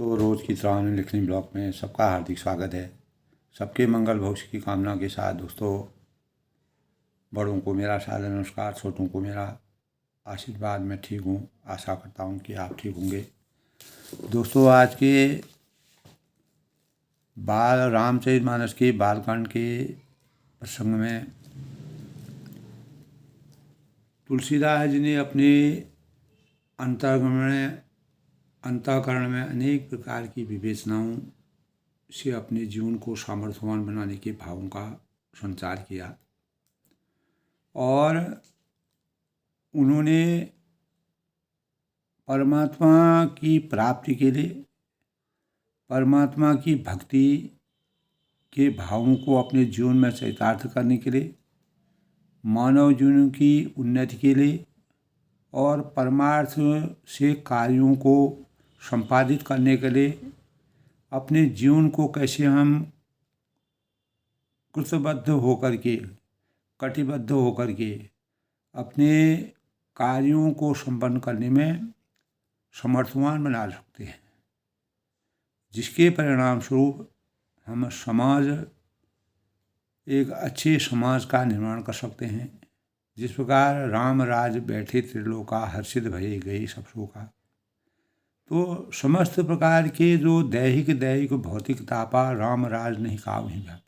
दोस्तों, रोज़ की तरह लिखनी ब्लॉग में सबका हार्दिक स्वागत है। सबके मंगल भविष्य की कामना के साथ दोस्तों, बड़ों को मेरा सादर नमस्कार, छोटों को मेरा आशीर्वाद। मैं ठीक हूँ, आशा करता हूँ कि आप ठीक होंगे। दोस्तों, आज के रामचरितमानस के बालकांड के प्रसंग में तुलसीदास जी ने अपने अंतःकरण में अनेक प्रकार की विवेचनाओं से अपने जीवन को सामर्थ्यवान बनाने के भावों का संचार किया और उन्होंने परमात्मा की प्राप्ति के लिए, परमात्मा की भक्ति के भावों को अपने जीवन में चरितार्थ करने के लिए, मानव जीवन की उन्नति के लिए और परमार्थ से कार्यों को संपादित करने के लिए अपने जीवन को कैसे हम कटिबद्ध होकर के अपने कार्यों को संपन्न करने में समर्थवान बना सकते हैं, जिसके परिणाम स्वरूप हम एक अच्छे समाज का निर्माण कर सकते हैं। जिस प्रकार राम राज बैठे त्रिलोका, हर्षित भये गई सब शोका। तो समस्त प्रकार के जो दैहिक भौतिक तापा राम राज नहीं काव नहीं व्यापा।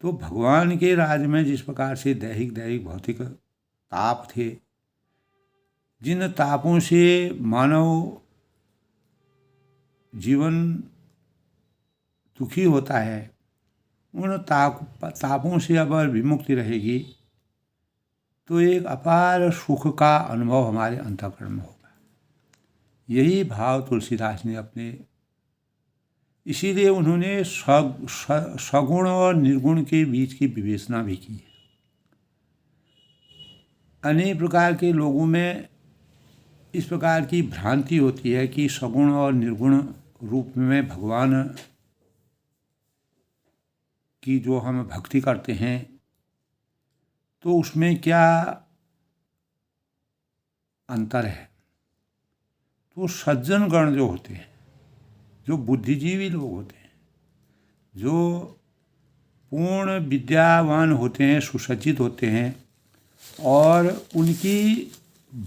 तो भगवान के राज में जिस प्रकार से दैहिक भौतिक ताप थे, जिन तापों से मानव जीवन दुखी होता है, उन तापों से अगर विमुक्ति रहेगी तो एक अपार सुख का अनुभव हमारे अंतःकरण में होगा। यही भाव तुलसीदास ने इसीलिए उन्होंने सगुण और निर्गुण के बीच की विवेचना भी की है। अनेक प्रकार के लोगों में इस प्रकार की भ्रांति होती है कि सगुण और निर्गुण रूप में भगवान की जो हम भक्ति करते हैं तो उसमें क्या अंतर है। तो सज्जन गण जो होते हैं, जो बुद्धिजीवी लोग होते हैं, जो पूर्ण विद्यावान होते हैं, सुसज्जित होते हैं और उनकी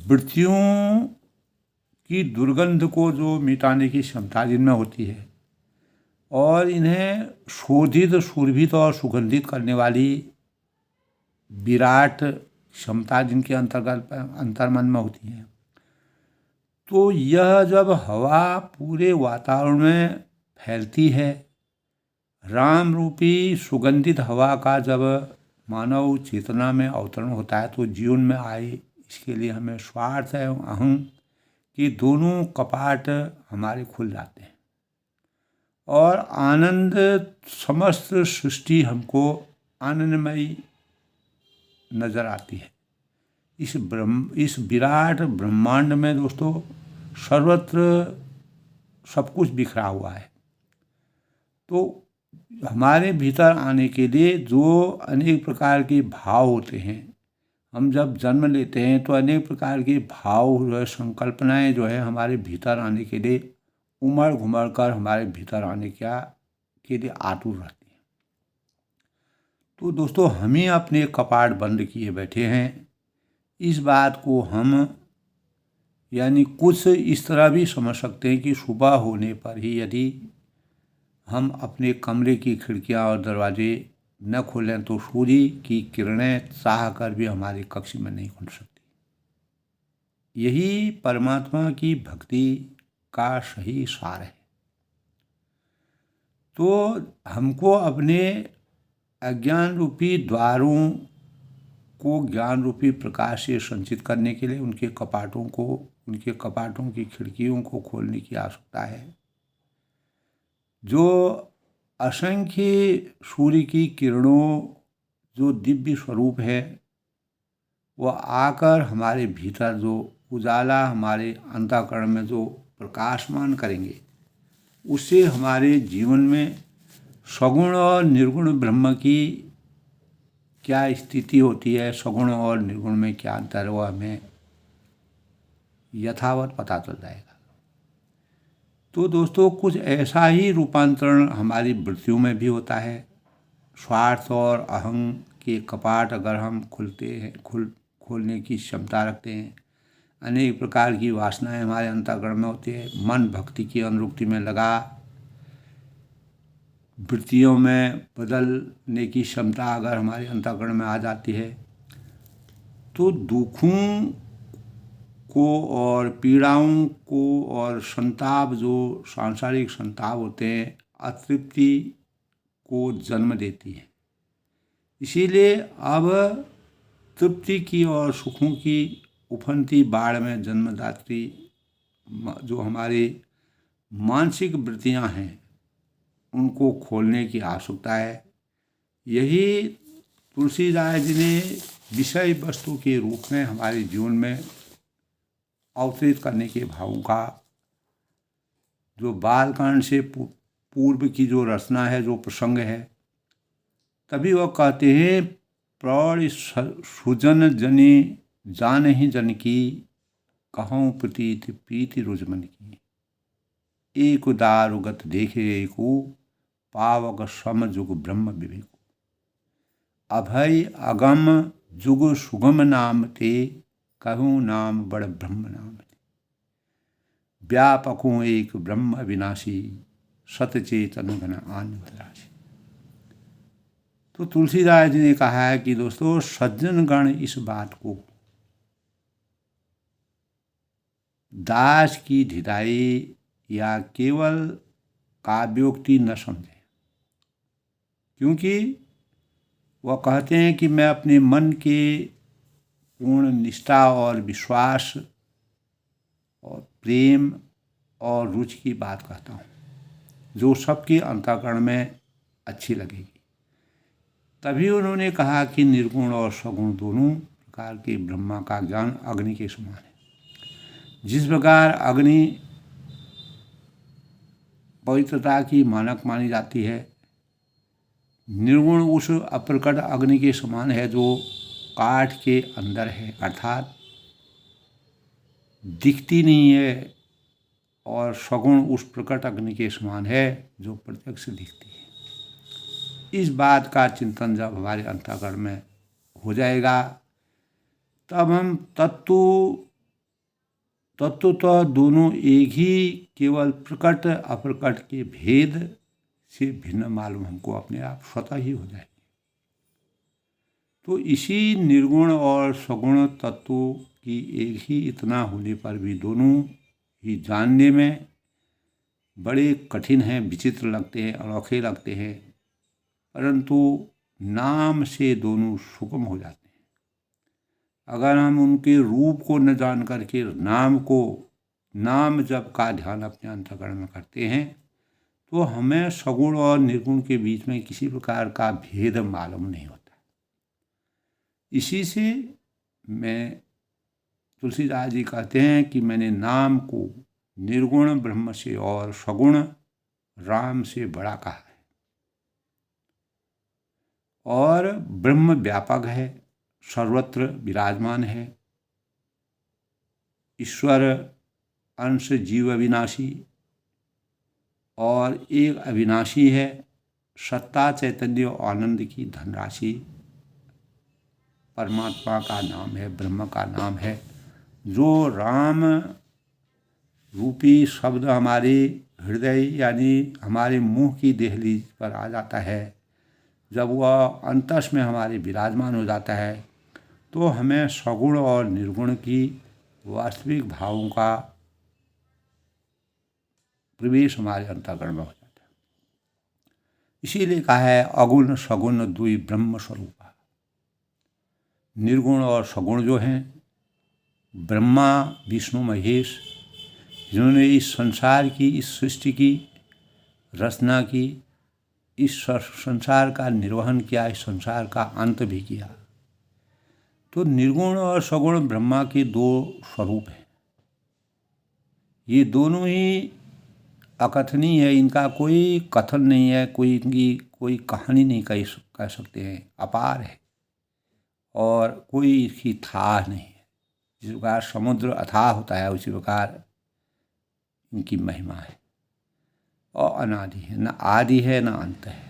वृत्तियों की दुर्गंध को जो मिटाने की क्षमता जिनमें होती है और इन्हें शोधित, सुरभित और सुगंधित करने वाली विराट क्षमता जिनके अंतर्मन में होती है, तो यह जब हवा पूरे वातावरण में फैलती है, राम रूपी सुगंधित हवा का जब मानव चेतना में अवतरण होता है, तो जीवन में आए इसके लिए हमें स्वार्थ एवं अहं की दोनों कपाट हमारे खुल जाते हैं और आनंद, समस्त सृष्टि हमको आनंदमयी नजर आती है। इस विराट ब्रह्मांड में दोस्तों सर्वत्र सब कुछ बिखरा हुआ है। तो हमारे भीतर आने के लिए जो अनेक प्रकार के भाव होते हैं, हम जब जन्म लेते हैं तो अनेक प्रकार के भाव जो है, संकल्पनाएं जो है हमारे भीतर आने के लिए उमड़ घुमड़ कर हमारे भीतर आने के लिए आतुर रहती हैं। तो दोस्तों, हम ही अपने कपाट बंद किए बैठे हैं। इस बात को हम यानी कुछ इस तरह भी समझ सकते हैं कि सुबह होने पर ही यदि हम अपने कमरे की खिड़कियां और दरवाजे न खोलें तो सूर्य की किरणें चाह कर भी हमारे कक्ष में नहीं घुस सकती। यही परमात्मा की भक्ति का सही सार है। तो हमको अपने अज्ञान रूपी द्वारों को ज्ञान रूपी प्रकाश से संचित करने के लिए उनके कपाटों की खिड़कियों को खोलने की आवश्यकता है। जो असंख्य सूर्य की किरणों जो दिव्य स्वरूप है, वह आकर हमारे भीतर जो उजाला हमारे अंतःकरण में जो प्रकाशमान करेंगे, उससे हमारे जीवन में सगुण और निर्गुण ब्रह्म की क्या स्थिति होती है, सगुण और निर्गुण में क्या अंतर है, वह हमें यथावत पता चल जाएगा। तो दोस्तों कुछ ऐसा ही रूपांतरण हमारी वृत्तियों में भी होता है। स्वार्थ और अहं के कपाट अगर हम खोलने की क्षमता रखते हैं, अनेक प्रकार की वासनाएं हमारे अंतःकरण में होती है, मन भक्ति की अनुरक्ति में लगा, वृत्तियों में बदलने की क्षमता अगर हमारे अंतःकरण में आ जाती है, तो दुखों को और पीड़ाओं को और संताप, जो सांसारिक संताप होते हैं, अतृप्ति को जन्म देती है। इसीलिए अब तृप्ति की और सुखों की उफनती बाढ़ में जन्मदात्री जो हमारी मानसिक वृत्तियां हैं, उनको खोलने की आवश्यकता है। यही तुलसीदास जी ने विषय वस्तु के रूप में हमारे जीवन में अवतरित करने के भावों का, जो बालकांड से पूर्व की जो रचना है, जो प्रसंग है, तभी वह कहते हैं, प्रौढ़ सुजन जने जान ही जन की, कहूँ प्रतीत प्रीति रुजमन की, एक दारुगत देखे एको, पावक सम जुग ब्रह्म विवेको, अभय अगम जुग सुगम नाम ते, कहूँ नाम बड़ ब्रह्म नाम ते, व्यापकों एक ब्रह्म अविनाशी, सतचेतन घन आनंदराशि। तो तुलसीदास जी ने कहा है कि दोस्तों, सज्जन गण इस बात को दास की ढिलाई या केवल काव्योक्ति न समझें, क्योंकि वह कहते हैं कि मैं अपने मन के पूर्ण निष्ठा और विश्वास और प्रेम और रुचि की बात कहता हूँ, जो सबके अंतःकरण में अच्छी लगेगी। तभी उन्होंने कहा कि निर्गुण और सगुण दोनों प्रकार के ब्रह्मा का ज्ञान अग्नि के समान है। जिस प्रकार अग्नि पवित्रता की मानक मानी जाती है, निर्गुण उस अप्रकट अग्नि के समान है जो काठ के अंदर है, अर्थात दिखती नहीं है, और सगुण उस प्रकट अग्नि के समान है जो प्रत्यक्ष दिखती है। इस बात का चिंतन जब हमारे अंतःकरण में हो जाएगा, तब हम तत्व तो दोनों एक ही, केवल प्रकट अप्रकट के भेद से भिन्न मालूम हमको अपने आप स्वतः ही हो जाएंगे। तो इसी निर्गुण और सगुण तत्वों की एक ही इतना होने पर भी दोनों ही जानने में बड़े कठिन हैं, विचित्र लगते हैं, अनोखे लगते हैं, परंतु नाम से दोनों सुगम हो जाते हैं। अगर हम उनके रूप को न जान करके नाम जप का ध्यान अपने अंतःकरण में करते हैं, तो हमें सगुण और निर्गुण के बीच में किसी प्रकार का भेद मालूम नहीं होता। इसी से मैं तुलसीदास जी कहते हैं कि मैंने नाम को निर्गुण ब्रह्म से और सगुण राम से बड़ा कहा है, और ब्रह्म व्यापक है, सर्वत्र विराजमान है, ईश्वर अंश जीव अविनाशी, और एक अविनाशी है, सत्ता चैतन्य और आनंद की धनराशि परमात्मा का नाम है, ब्रह्म का नाम है। जो राम रूपी शब्द हमारे हृदय यानी हमारे मुंह की देहलीज पर आ जाता है, जब वह अंतस में हमारे विराजमान हो जाता है, तो हमें सगुण और निर्गुण की वास्तविक भावों का प्रवेश हमारे अंतःकरण में हो जाता है। इसीलिए कहा है, अगुण सगुण दुई ब्रह्म स्वरूपा। निर्गुण और सगुण जो हैं, ब्रह्मा विष्णु महेश, जिन्होंने इस संसार की, इस सृष्टि की रचना की, इस संसार का निर्वहन किया, इस संसार का अंत भी किया। तो निर्गुण और सगुण ब्रह्मा के दो स्वरूप हैं। ये दोनों ही अकथनीय है, इनका कोई कथन नहीं है, इनकी कोई कहानी नहीं कह सकते हैं, अपार है और कोई इसकी थाह नहीं है। जिस प्रकार समुद्र अथाह होता है, उसी प्रकार इनकी महिमा है। अनादि है, न आदि है न अंत है।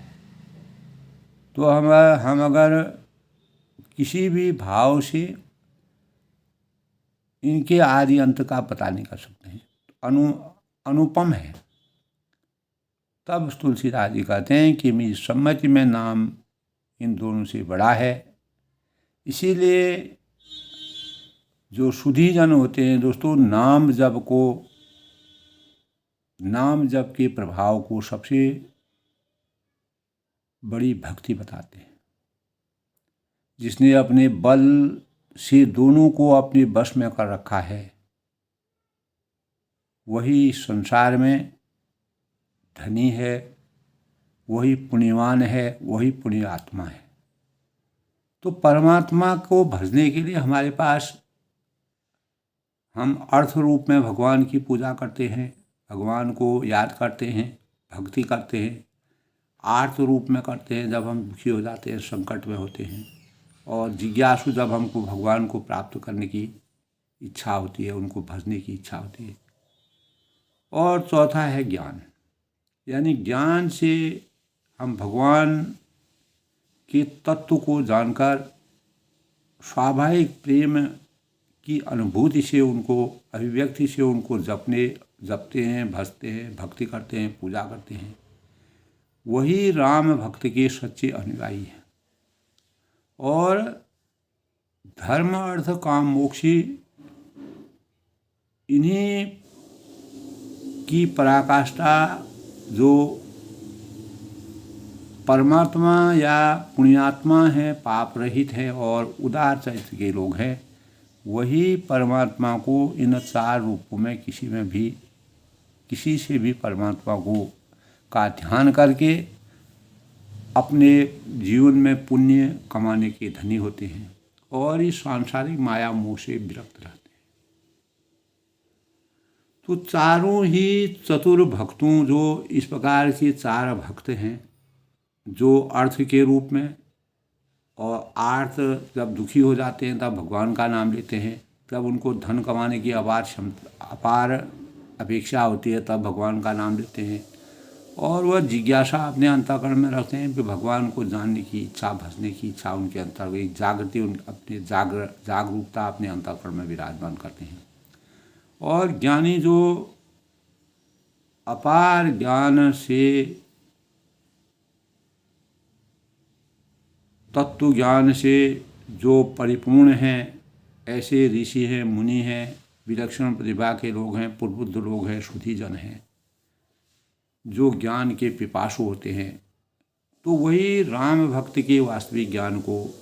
तो हम अगर किसी भी भाव से इनके आदि अंत का पता नहीं कर सकते हैं, अनुपम है। तब तुलसीदास जी कहते हैं कि मेरी सम्मति में नाम इन दोनों से बड़ा है। इसीलिए जो सुधीजन होते हैं दोस्तों, नाम जप के प्रभाव को सबसे बड़ी भक्ति बताते हैं। जिसने अपने बल से दोनों को अपने वश में कर रखा है, वही संसार में धनी है, वही पुण्यवान है, वही पुण्य आत्मा है। तो परमात्मा को भजने के लिए हमारे पास हम अर्थ रूप में भगवान की पूजा करते हैं, भगवान को याद करते हैं, भक्ति करते हैं। आर्त रूप में करते हैं जब हम दुखी हो जाते हैं, संकट में होते हैं। और जिज्ञासु जब हमको भगवान को प्राप्त करने की इच्छा होती है, उनको भजने की इच्छा होती है। और चौथा है ज्ञान, यानी ज्ञान से हम भगवान के तत्व को जानकर स्वाभाविक प्रेम की अनुभूति से, उनको अभिव्यक्ति से उनको जपते हैं, भजते हैं, भक्ति करते हैं, पूजा करते हैं। वही राम भक्त के सच्चे अनुयायी हैं। और धर्म अर्थ काम मोक्ष इन्हीं की पराकाष्ठा जो परमात्मा या पुण्यात्मा है, पाप रहित है और उदार चरित्र के लोग हैं, वही परमात्मा को इन चार रूपों में किसी से भी परमात्मा को का ध्यान करके अपने जीवन में पुण्य कमाने के धनी होते हैं और इस सांसारिक माया मोह से विरक्त रहते हैं। तो चारों ही चतुर भक्तों, जो इस प्रकार के चार भक्त हैं, जो अर्थ के रूप में और आर्थ जब दुखी हो जाते हैं तब भगवान का नाम लेते हैं, तब उनको धन कमाने की अपार अपेक्षा होती है तब भगवान का नाम लेते हैं। और वह जिज्ञासा अपने अंतःकरण में रखते हैं कि भगवान को जानने की इच्छा, भजने की इच्छा उनके अंतर्गत जागृति, अपने जागरूकता अपने अंतःकरण में विराजमान करते हैं। और ज्ञानी जो अपार ज्ञान से, तत्व ज्ञान से जो परिपूर्ण हैं, ऐसे ऋषि हैं, मुनि हैं, विलक्षण प्रतिभा के लोग हैं, प्रबुद्ध लोग हैं, शुद्धिजन हैं, जो ज्ञान के पिपासु होते हैं, तो वही राम भक्त के वास्तविक ज्ञान को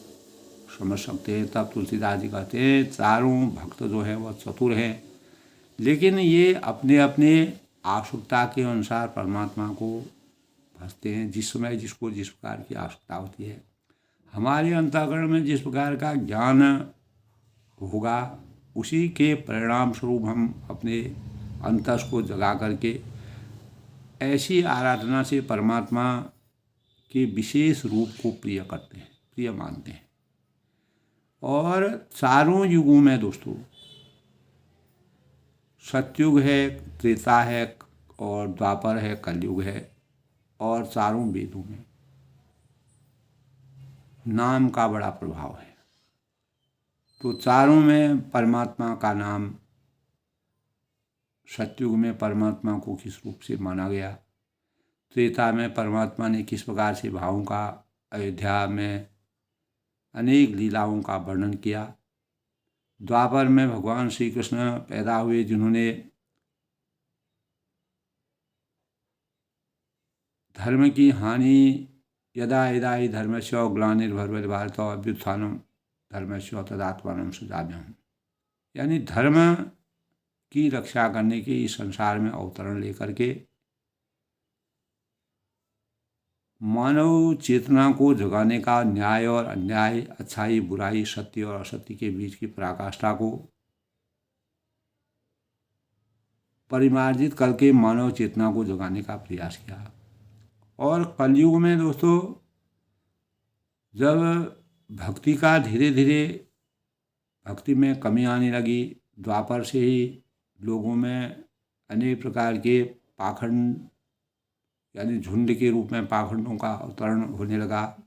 समझ सकते हैं। तब तुलसीदास जी कहते हैं चारों भक्त जो है वह चतुर हैं, लेकिन ये अपने अपने आवश्यकता के अनुसार परमात्मा को भजते हैं, जिस समय जिसको जिस प्रकार की आवश्यकता होती है। हमारे अंतःकरण में जिस प्रकार का ज्ञान होगा, उसी के परिणाम स्वरूप हम अपने अंतस को जगा करके ऐसी आराधना से परमात्मा के विशेष रूप को प्रिय करते हैं, प्रिय मानते हैं। और चारों युगों में दोस्तों, सतयुग है, त्रेता है और द्वापर है, कलयुग है, और चारों वेदों में नाम का बड़ा प्रभाव है। तो चारों में परमात्मा का नाम, सतयुग में परमात्मा को किस रूप से माना गया, त्रेता में परमात्मा ने किस प्रकार से भावों का अयोध्या में अनेक लीलाओं का वर्णन किया, द्वापर में भगवान श्री कृष्ण पैदा हुए, जिन्होंने धर्म की हानि, यदा यदा हि धर्मस्य ग्लानिर्भवति भारत अभ्युत्थानं धर्मस्य तदात्मानं सृजाम्यहम्, यानी धर्म की रक्षा करने के इस संसार में अवतरण लेकर के मानव चेतना को जगाने का, न्याय और अन्याय, अच्छाई बुराई, सत्य और असत्य के बीच की पराकाष्ठा को परिमार्जित करके मानव चेतना को जगाने का प्रयास किया। और कलयुग में दोस्तों, जब भक्ति का धीरे धीरे भक्ति में कमी आने लगी, द्वापर से ही लोगों में अनेक प्रकार के पाखंड यानी झुंड के रूप में पाखंडों का अवतरण होने लगा।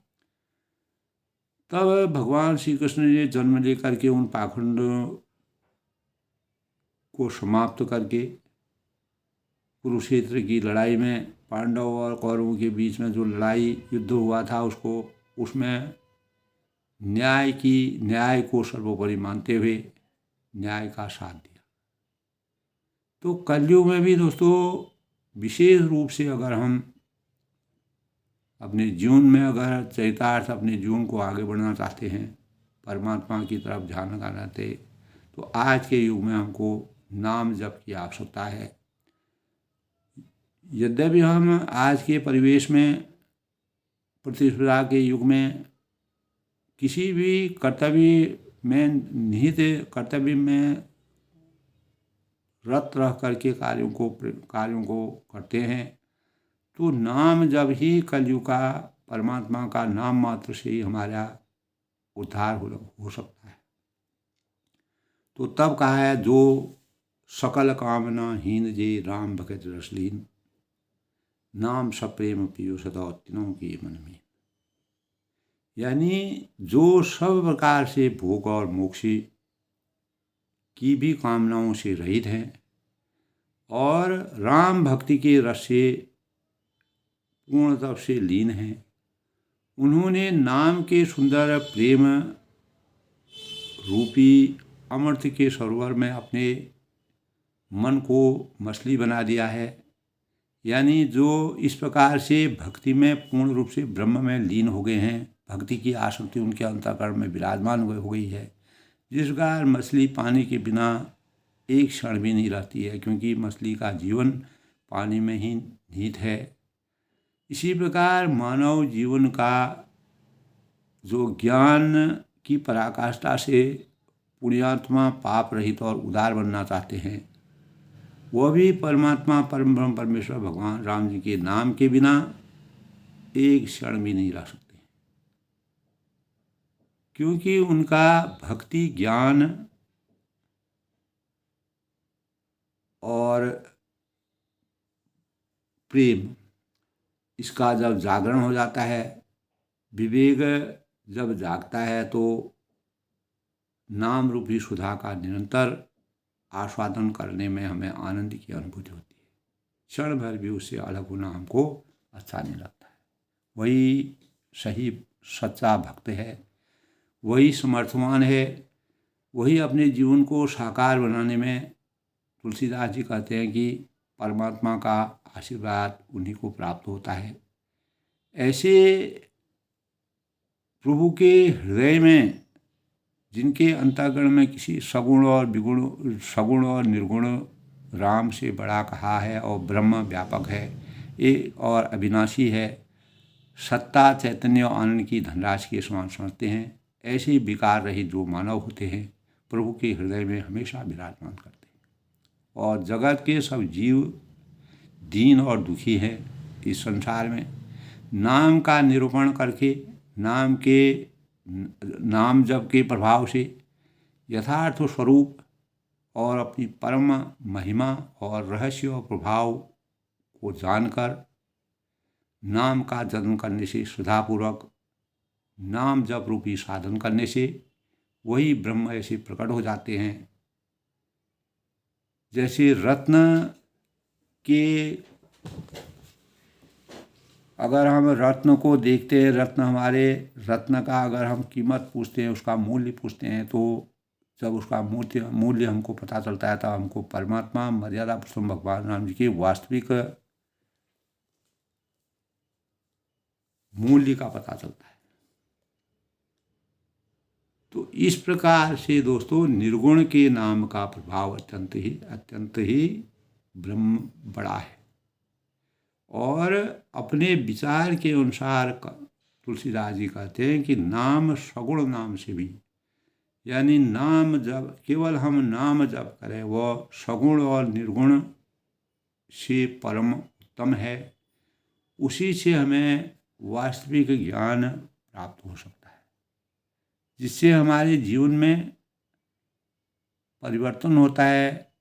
तब भगवान श्री कृष्ण ने जन्म लेकर के उन पाखंडों को समाप्त करके कुरुक्षेत्र की लड़ाई में पांडव और कौरवों के बीच में जो लड़ाई युद्ध हुआ था उसमें न्याय को सर्वोपरि मानते हुए न्याय का साथ दिया। तो कलयुग में भी दोस्तों विशेष रूप से अगर हम अपने जीवन में अगर चरितार्थ अपने जीवन को आगे बढ़ाना चाहते हैं, परमात्मा की तरफ ध्यान लगाना चाहते, तो आज के युग में हमको नाम जप की आवश्यकता है। यद्यपि हम आज के परिवेश में प्रतिस्पर्धा के युग में किसी भी कर्तव्य में निहित कर्तव्य में रत रह करके कार्यों को करते हैं, तो नाम जब ही कलयुग का परमात्मा का नाम मात्र से ही हमारा उद्धार हो सकता है। तो तब कहा है, जो सकल कामना हीन जे राम भगत रसलीन, नाम सप्रेम पियो सदा तीनों के मन में। यानी जो सब प्रकार से भोग और मोक्ष की भी कामनाओं से रहित हैं और राम भक्ति के रस से पूर्णतः से लीन हैं, उन्होंने नाम के सुंदर प्रेम रूपी अमृत के सरोवर में अपने मन को मछली बना दिया है। यानी जो इस प्रकार से भक्ति में पूर्ण रूप से ब्रह्म में लीन हो गए हैं, भक्ति की आसक्ति उनके अंतःकरण में विराजमान हो गई है, जिस प्रकार मछली पानी के बिना एक क्षण भी नहीं रहती है, क्योंकि मछली का जीवन पानी में ही निहित है। इसी प्रकार मानव जीवन का जो ज्ञान की पराकाष्ठा से पुण्यात्मा पाप रहित और उदार बनना चाहते हैं, वह भी परमात्मा परम ब्रह्म परमेश्वर भगवान राम जी के नाम के बिना एक क्षण भी नहीं रह सकते, क्योंकि उनका भक्ति ज्ञान और प्रेम इसका जब जागरण हो जाता है, विवेक जब जागता है, तो नाम रूपी सुधा का निरंतर आस्वादन करने में हमें आनंद की अनुभूति होती है। क्षण भर भी उससे अलग होना हमको अच्छा नहीं लगता है। वही सही सच्चा भक्त है, वही समर्थवान है, वही अपने जीवन को साकार बनाने में, तुलसीदास जी कहते हैं कि परमात्मा का आशीर्वाद उन्हीं को प्राप्त होता है। ऐसे प्रभु के हृदय में, जिनके अंतःकरण में किसी सगुण और निर्गुण राम से बड़ा कहा है, और ब्रह्म व्यापक है, एक और अविनाशी है, सत्ता चैतन्य और आनंद की धनराशि के समान समझते हैं, ऐसे विकार रहित जो मानव होते हैं, प्रभु के हृदय में हमेशा विराजमान करते हैं। और जगत के सब जीव दीन और दुखी हैं इस संसार में। नाम का निरूपण करके, नाम जप के प्रभाव से यथार्थ स्वरूप और अपनी परम महिमा और रहस्य और प्रभाव को जानकर नाम का जन्म करने से, श्रद्धापूर्वक नाम जप रूपी साधन करने से वही ब्रह्म ऐसे प्रकट हो जाते हैं। जैसे रत्न के, अगर हम रत्न को देखते हैं, रत्न का अगर हम कीमत पूछते हैं, उसका मूल्य पूछते हैं, तो जब उसका मूल्य हमको पता चलता है, तब हमको परमात्मा मर्यादा पुरुषोत्तम भगवान राम जी के वास्तविक मूल्य का पता चलता है। तो इस प्रकार से दोस्तों निर्गुण के नाम का प्रभाव अत्यंत ही ब्रह्म बड़ा है। और अपने विचार के अनुसार तुलसीदास जी कहते हैं कि नाम सगुण नाम से भी, यानी नाम जब केवल हम नाम जप करें, वह सगुण और निर्गुण से परम उत्तम है। उसी से हमें वास्तविक ज्ञान प्राप्त हो सकता है, जिससे हमारे जीवन में परिवर्तन होता है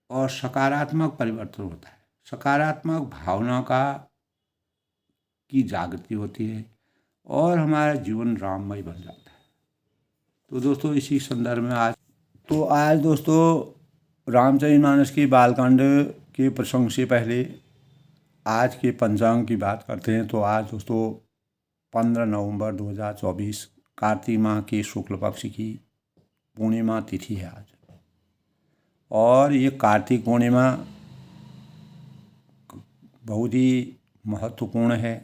और सकारात्मक परिवर्तन होता है। सकारात्मक भावना का की जागृति होती है और हमारा जीवन राममय बन जाता है। तो दोस्तों इसी संदर्भ में आज दोस्तों रामचरितमानस की बालकांड के प्रसंग से पहले आज के पंचांग की बात करते हैं। तो आज दोस्तों 15 नवंबर 2024 कार्तिक माह की शुक्ल पक्ष की पूर्णिमा तिथि है आज। और ये कार्तिक पूर्णिमा बहुत ही महत्वपूर्ण है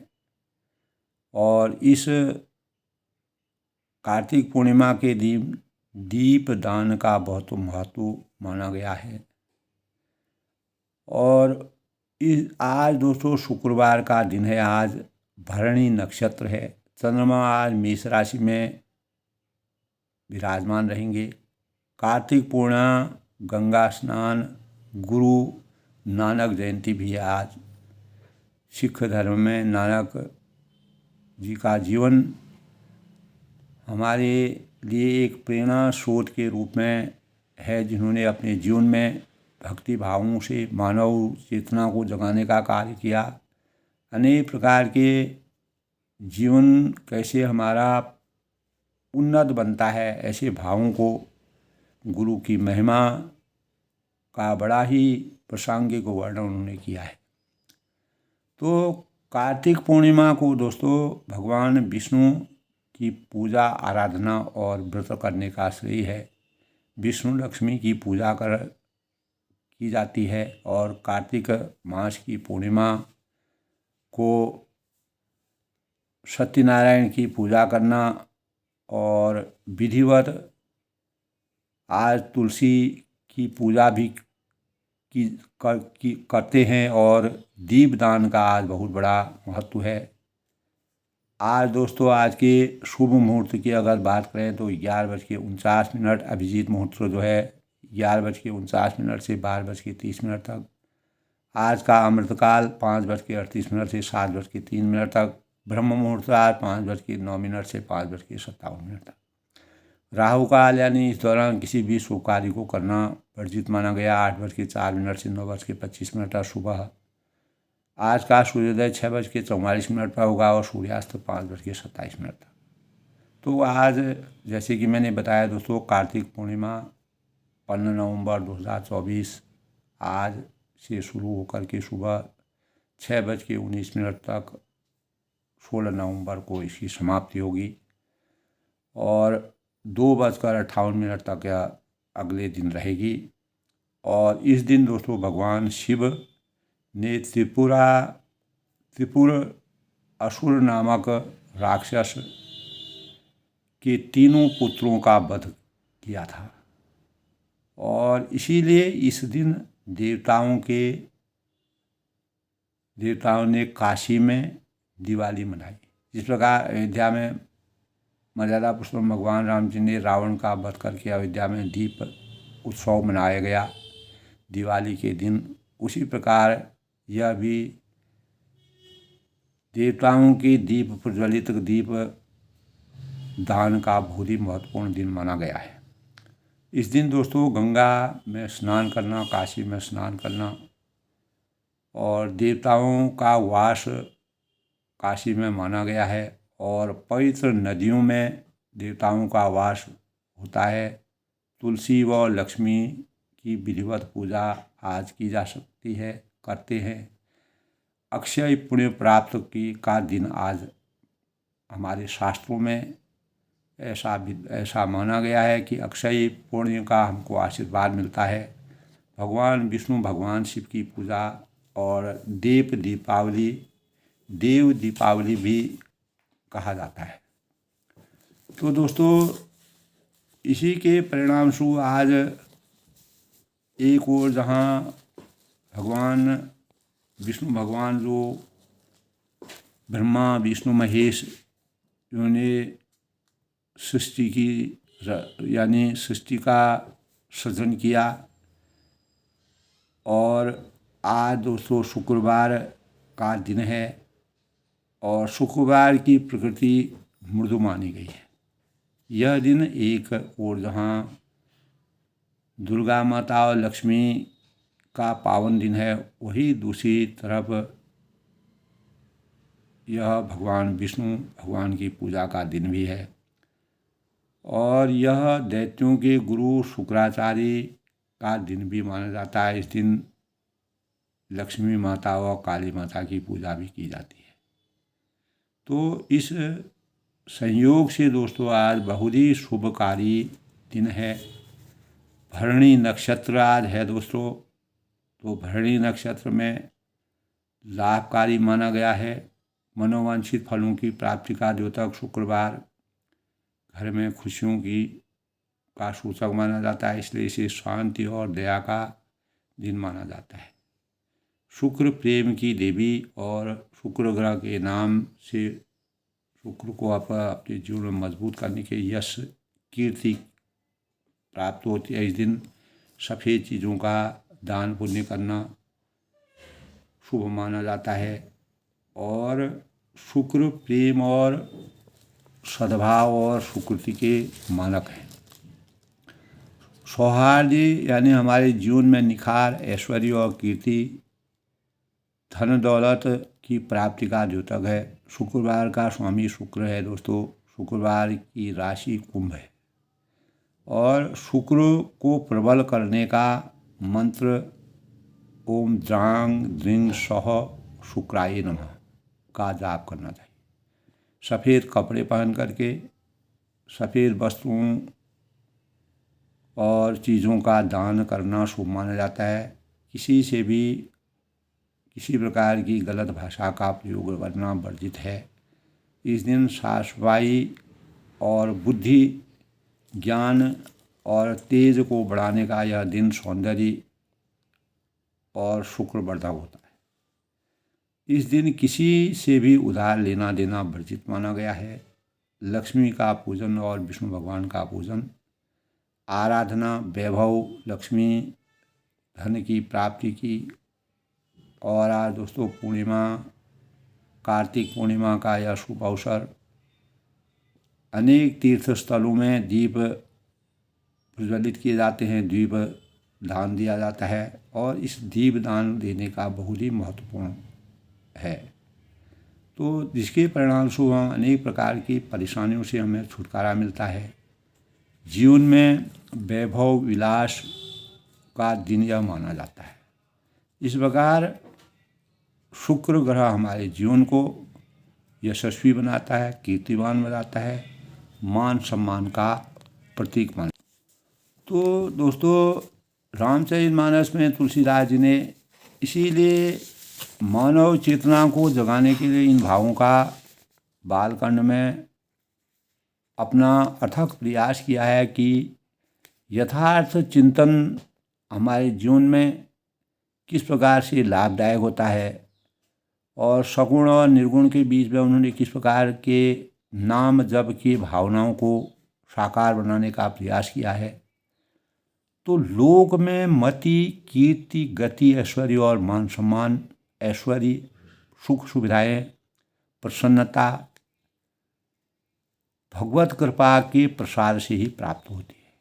और इस कार्तिक पूर्णिमा के दिन दीप दान का बहुत महत्व माना गया है। और आज दोस्तों शुक्रवार का दिन है। आज भरणी नक्षत्र है। चंद्रमा आज मेष राशि में विराजमान रहेंगे। कार्तिक पूर्णिमा, गंगा स्नान, गुरु नानक जयंती भी है आज। सिख धर्म में नानक जी का जीवन हमारे लिए एक प्रेरणा स्रोत के रूप में है, जिन्होंने अपने जीवन में भक्ति भावों से मानव चेतना को जगाने का कार्य किया। अनेक प्रकार के जीवन कैसे हमारा उन्नत बनता है, ऐसे भावों को गुरु की महिमा का बड़ा ही प्रासंगिक वर्णन उन्होंने किया है। तो कार्तिक पूर्णिमा को दोस्तों भगवान विष्णु की पूजा आराधना और व्रत करने का श्रेय है। विष्णु लक्ष्मी की पूजा की जाती है और कार्तिक मास की पूर्णिमा को सत्यनारायण की पूजा करना और विधिवत आज तुलसी की पूजा भी करते हैं और दीपदान का आज बहुत बड़ा महत्व है। आज दोस्तों आज के शुभ मुहूर्त की अगर बात करें तो 11:49 अभिजीत मुहूर्त जो है 11:49 से 12:30 तक। आज का अमृतकाल 5:38 से 7:03 तक। ब्रह्म मुहूर्त आज 5:09 से 5:57 तक। राहु काल यानी इस दौरान किसी भी शुभ कार्य को करना वर्जित माना गया। 8:04 से 9:25 तक सुबह। आज का सूर्योदय 6:44 पर होगा और सूर्यास्त 5:27 तक। तो आज जैसे कि मैंने बताया दोस्तों कार्तिक पूर्णिमा 15 नवंबर 2024 आज से शुरू होकर के सुबह 6:19 तक 16 नवंबर को इसकी समाप्ति होगी और 2:58 तक यह अगले दिन रहेगी। और इस दिन दोस्तों भगवान शिव ने त्रिपुर असुर नामक राक्षस के तीनों पुत्रों का वध किया था और इसीलिए इस दिन देवताओं ने काशी में दिवाली मनाई। जिस प्रकार अयोध्या में मर्यादा पुरुषोत्तम भगवान राम जी ने रावण का वध करके अयोध्या में दीप उत्सव मनाया गया दिवाली के दिन, उसी प्रकार यह भी देवताओं की दीप प्रज्वलित दीप दान का बहुत ही महत्वपूर्ण दिन माना गया है। इस दिन दोस्तों गंगा में स्नान करना, काशी में स्नान करना और देवताओं का वास काशी में माना गया है और पवित्र नदियों में देवताओं का वास होता है। तुलसी व लक्ष्मी की विधिवत पूजा आज की जा सकती है, करते हैं। अक्षय पुण्य प्राप्त का दिन आज हमारे शास्त्रों में ऐसा माना गया है कि अक्षय पुण्य का हमको आशीर्वाद मिलता है। भगवान विष्णु, भगवान शिव की पूजा और देव दीपावली भी कहा जाता है। तो दोस्तों इसी के परिणाम स्वरूप आज एक ओर जहाँ भगवान विष्णु भगवान जो ब्रह्मा विष्णु महेश इन्होंने सृष्टि का सृजन किया और आज दोस्तों शुक्रवार का दिन है और शुक्रवार की प्रकृति मृदु मानी गई है। यह दिन एक और जहाँ दुर्गा माता और लक्ष्मी का पावन दिन है, वही दूसरी तरफ यह भगवान विष्णु भगवान की पूजा का दिन भी है और यह दैत्यों के गुरु शुक्राचार्य का दिन भी माना जाता है। इस दिन लक्ष्मी माता और काली माता की पूजा भी की जाती है। तो इस संयोग से दोस्तों आज बहुत ही शुभकारी दिन है। भरणी नक्षत्र आज है दोस्तों। तो भरणी नक्षत्र में लाभकारी माना गया है। मनोवांछित फलों की प्राप्ति का द्योतक शुक्रवार घर में खुशियों का सूचक माना जाता है, इसलिए इसे शांति और दया का दिन माना जाता है। शुक्र प्रेम की देवी और शुक्र ग्रह के नाम से शुक्र को अपने जीवन में मजबूत करने के यश कीर्ति प्राप्त होती है। इस दिन सफ़ेद चीज़ों का दान पुण्य करना शुभ माना जाता है और शुक्र प्रेम और सद्भाव और सुकृति के मानक हैं। सौहार्द यानी हमारे जीवन में निखार, ऐश्वर्य और कीर्ति, धन दौलत की प्राप्ति का द्योतक है। शुक्रवार का स्वामी शुक्र है दोस्तों। शुक्रवार की राशि कुंभ है और शुक्र को प्रबल करने का मंत्र ओम द्रांग द्रिंग सह शुक्राय नमः का जाप करना चाहिए। सफ़ेद कपड़े पहन करके सफ़ेद वस्तुओं और चीज़ों का दान करना शुभ माना जाता है। किसी से भी किसी प्रकार की गलत भाषा का प्रयोग करना वर्जित है। इस दिन साफ सफाई और बुद्धि, ज्ञान और तेज को बढ़ाने का यह दिन सौंदर्य और शुक्रवर्धक होता है। इस दिन किसी से भी उधार लेना देना वर्जित माना गया है। लक्ष्मी का पूजन और विष्णु भगवान का पूजन, आराधना, वैभव, लक्ष्मी धन की प्राप्ति की। और आज दोस्तों पूर्णिमा, कार्तिक पूर्णिमा का यह शुभ अवसर। अनेक तीर्थ स्थलों में दीप प्रज्वलित किए जाते हैं, दीप दान दिया जाता है और इस दीप दान देने का बहुत ही महत्वपूर्ण है। तो जिसके परिणाम स्वरूप अनेक प्रकार की परेशानियों से हमें छुटकारा मिलता है। जीवन में वैभव विलास का दिन यह माना जाता है। इस प्रकार शुक्र ग्रह हमारे जीवन को यशस्वी बनाता है, कीर्तिवान बनाता है, मान सम्मान का प्रतीक माना। तो दोस्तों रामचरितमानस में तुलसीदास जी ने इसीलिए मानव चेतना को जगाने के लिए इन भावों का बालकांड में अपना अथक प्रयास किया है कि यथार्थ चिंतन हमारे जीवन में किस प्रकार से लाभदायक होता है और सगुण और निर्गुण के बीच में उन्होंने किस प्रकार के नाम जप की भावनाओं को साकार बनाने का प्रयास किया है। तो लोक में मति, कीर्ति, गति, ऐश्वर्य और मान सम्मान, ऐश्वर्य, सुख सुविधाएं, प्रसन्नता भगवत कृपा के प्रसाद से ही प्राप्त होती है।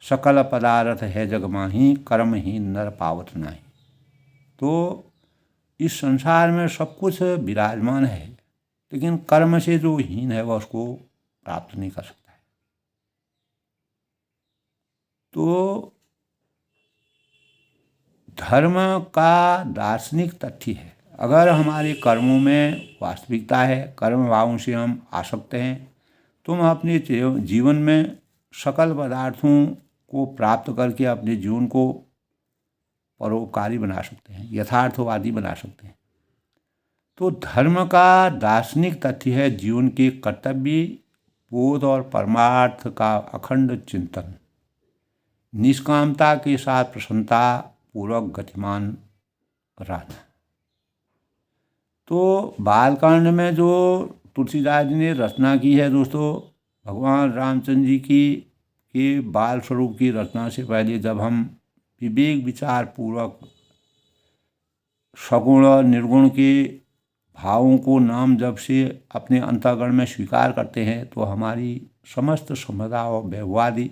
सकल पदार्थ है जग माही, कर्म ही नर पावत नाही। तो इस संसार में सब कुछ विराजमान है, लेकिन कर्म से जो हीन है वह उसको प्राप्त नहीं कर सकता है। तो धर्म का दार्शनिक तथ्य है, अगर हमारे कर्मों में वास्तविकता है, कर्म भावों से हम आसक्त हैं, तो हम अपने जीवन में सकल पदार्थों को प्राप्त करके अपने जीवन को परोपकारी बना सकते हैं, यथार्थवादी बना सकते हैं। तो धर्म का दार्शनिक तथ्य है जीवन के कर्तव्य, बोध और परमार्थ का अखंड चिंतन, निष्कामता के साथ प्रसन्नता पूर्वक गतिमान रहना। तो बालकांड में जो तुलसीदास जी ने रचना की है दोस्तों, भगवान रामचंद्र जी के बाल स्वरूप की रचना से पहले जब हम विवेक विचार पूर्वक सगुण और निर्गुण के भावों को नाम जब से अपने अंतःकरण में स्वीकार करते हैं, तो हमारी समस्त संपदा और वैभवादि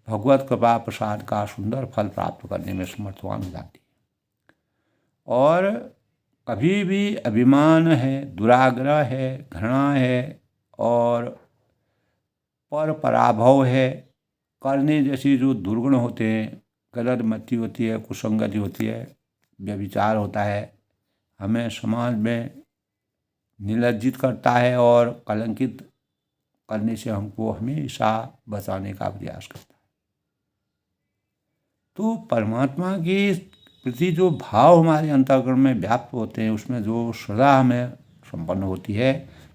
भगवत कृपा प्रसाद का सुंदर फल प्राप्त करने में समर्थवान हो जाती है। और कभी भी अभिमान है, दुराग्रह है, घृणा है और पर पराभव है, करने जैसी जो दुर्गुण होते हैं, गलत मति होती है, कुसंगति होती है, व्यभिचार होता है, हमें समाज में निलज्जित करता है और कलंकित करने से हमको हमेशा बचाने का प्रयास करता है। तो परमात्मा की प्रति जो भाव हमारे अंतःकरण में व्याप्त होते हैं, उसमें जो श्रद्धा हमें संपन्न होती है,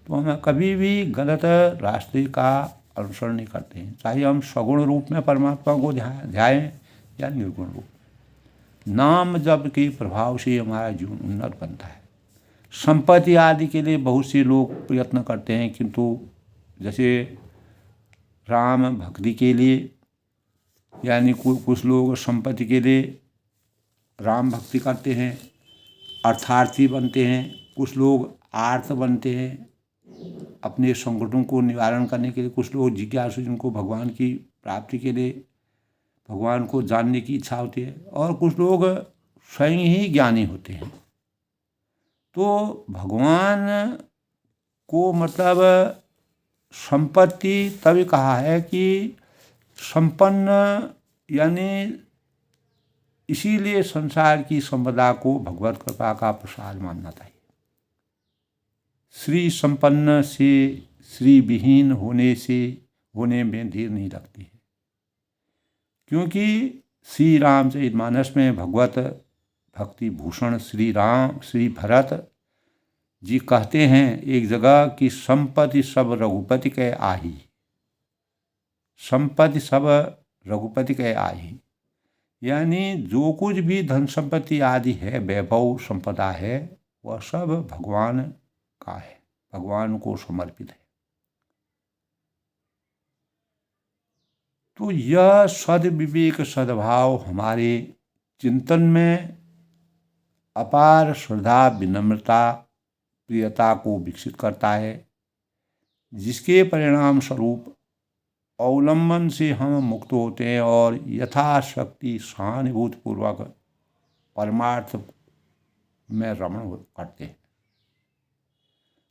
तो हम कभी भी गलत रास्ते का अनुसरण नहीं करते हैं, चाहे हम सगुण रूप में परमात्मा को ध्याएं या निर्गुण रूप। नाम जप के प्रभाव से हमारा जीवन उन्नत बनता है। संपत्ति आदि के लिए बहुत से लोग प्रयत्न करते हैं, किंतु जैसे राम भक्ति के लिए, यानी कुछ लोग संपत्ति के लिए राम भक्ति करते हैं, अर्थार्थी बनते हैं, कुछ लोग आर्त बनते हैं अपने संकटों को निवारण करने के लिए, कुछ लोग जिज्ञासु जिनको भगवान की प्राप्ति के लिए भगवान को जानने की इच्छा होती है, और कुछ लोग स्वयं ही ज्ञानी होते हैं। तो भगवान को मतलब संपत्ति तभी कहा है कि संपन्न, यानी इसीलिए संसार की संपदा को भगवत कृपा का प्रसाद मानना चाहिए। श्री संपन्न से श्री विहीन होने में देर नहीं लगती है, क्योंकि श्री रामचरितमानस में भगवत भक्ति भूषण श्री भरत जी कहते हैं एक जगह कि संपत्ति सब रघुपति के आही, संपत्ति सब रघुपति के आही, यानी जो कुछ भी धन संपत्ति आदि है, वैभव संपदा है, वह सब भगवान का है, भगवान को समर्पित है। तो यह सद्विवेक सद्भाव हमारे चिंतन में अपार श्रद्धा, विनम्रता, प्रियता को विकसित करता है, जिसके परिणाम स्वरूप अवलंबन से हम मुक्त होते हैं और यथाशक्ति सहानुभूतिपूर्वक परमार्थ में रमण करते हैं।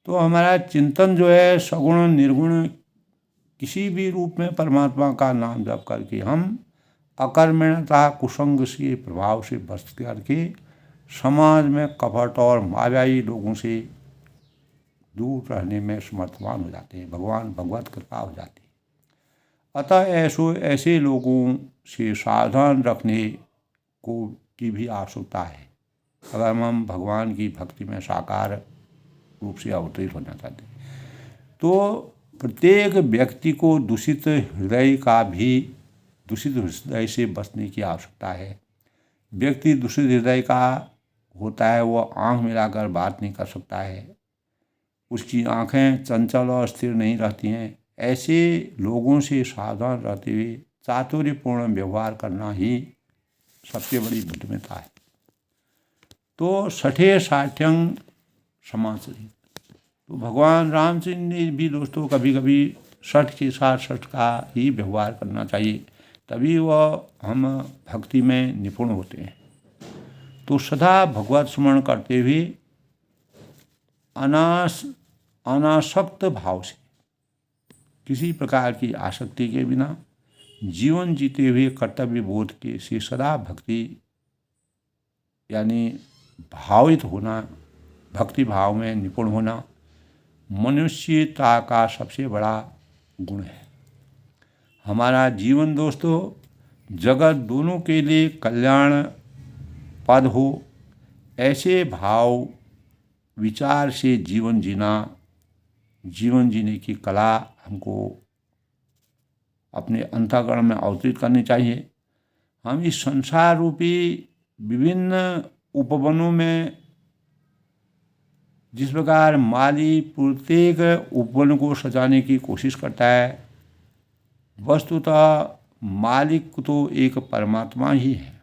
तो हमारा चिंतन जो है सगुण निर्गुण किसी भी रूप में परमात्मा का नाम जप करके हम अकर्मण्यता कुसंग से प्रभाव से बच करके समाज में कपट और मायावी लोगों से दूर रहने में समर्थवान हो जाते हैं, भगवत कृपा हो जाती है। अतः ऐसे लोगों से सावधान रखने की भी आवश्यकता है, अगर हम भगवान की भक्ति में साकार रूप से अवतरित होना चाहते हैं। तो प्रत्येक व्यक्ति को दूषित हृदय से बचने की आवश्यकता है। व्यक्ति दूषित हृदय का होता है, वो आँख मिलाकर बात नहीं कर सकता है, उसकी आँखें चंचल और स्थिर नहीं रहती हैं। ऐसे लोगों से सावधान रहते हुए चातुर्यपूर्ण व्यवहार करना ही सबसे बड़ी बुद्धिमत्ता है। तो सठे साठ्यं समाचरित, तो भगवान रामचंद्र ने भी दोस्तों कभी कभी सठ के साथ सठ का ही व्यवहार करना चाहिए, तभी वह हम भक्ति में निपुण होते हैं। तो सदा भगवत स्मरण करते हुए अनासक्त भाव से, किसी प्रकार की आसक्ति के बिना जीवन जीते हुए कर्तव्य बोध के से सदा भक्ति यानी भावित होना, भक्ति भाव में निपुण होना मनुष्यता का सबसे बड़ा गुण है। हमारा जीवन दोस्तों जगत दोनों के लिए कल्याण पद हो, ऐसे भाव विचार से जीवन जीने की कला हमको अपने अंतःकरण में अवतरित करनी चाहिए। हम इस संसार रूपी विभिन्न उपवनों में जिस प्रकार माली प्रत्येक उपवन को सजाने की कोशिश करता है, वस्तुतः मालिक तो एक परमात्मा ही है।